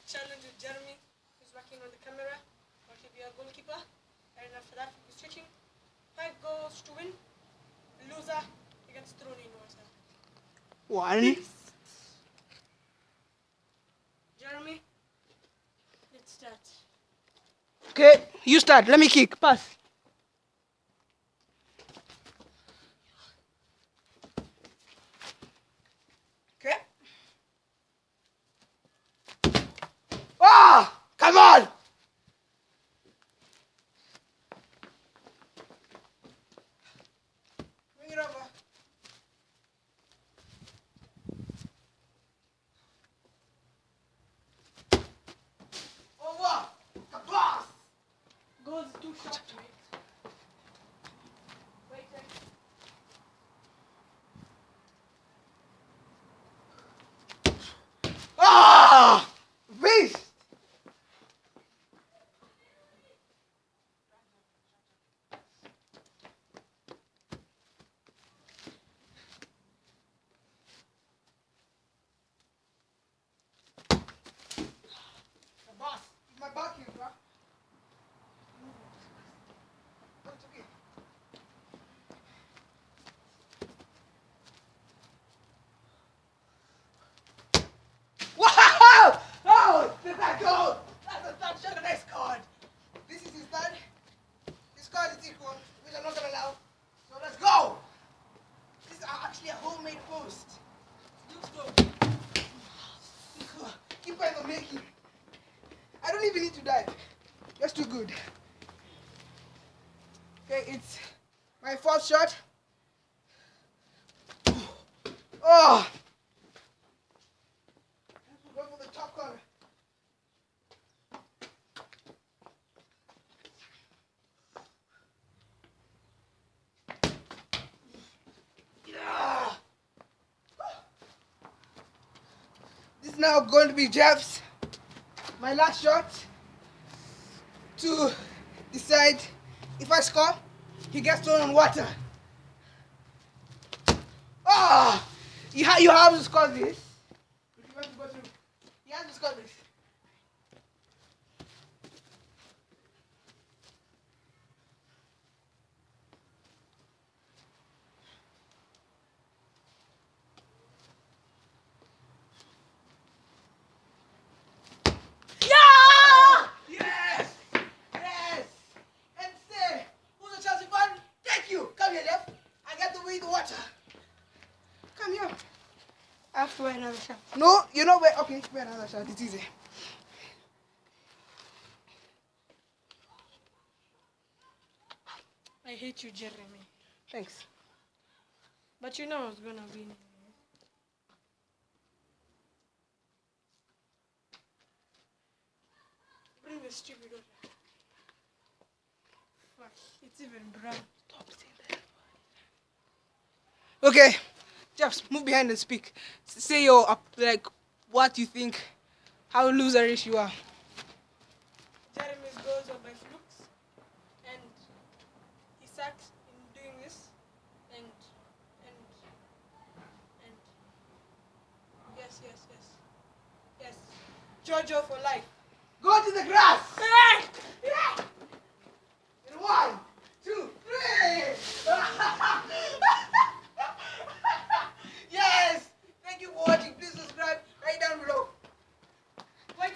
challenge with Jeremy, who's working on the camera, or to be a goalkeeper. And after that, we'll be switching. 5 goals to win. Loser, he gets thrown in water. 1. Jeremy, let's start. Okay, you start. Let me kick. Pass. Okay. Ah! Come on! Bring it over. Over. Pass. Goals too short, mate. Wait, Ah! Waste. Boss, my back here, bro. No, it's okay. Wow! Oh, did that go? That's a third shot and I scored. This is his third. His score is equal, which I'm not gonna allow. So let's go. This is actually a homemade post. Looks good. Keep on the making. I don't even need to dive. Just too good. Okay, it's my fourth shot. Oh! Go for the top corner. Yeah. This is now going to be Jeff's. My last shot to decide if I score, he gets thrown on water. Ah! You have to score this. If you want to go through, you have to score this. yeah! Yes! Yes! And say, who's a Chelsea fan? Thank you! Come here, Jeff. I got to win the water. Come here. I have to wear another shot. No, you know where. Okay, wait another shot. It's easy. I hate you, Jeremy. Thanks. But you know I was gonna win. Bring the stupid water. Fuck, it's even brown. Stop saying that. Okay, Jeff, move behind and speak. Say your like what you think, how loserish you are. Jeremy's goals are by flukes, and he sucks in doing this, and yes, Jojo for life. Go to the grass. Hey! In 1, 2, 3. Yes. Thank you for watching. Please subscribe right down below. Wait.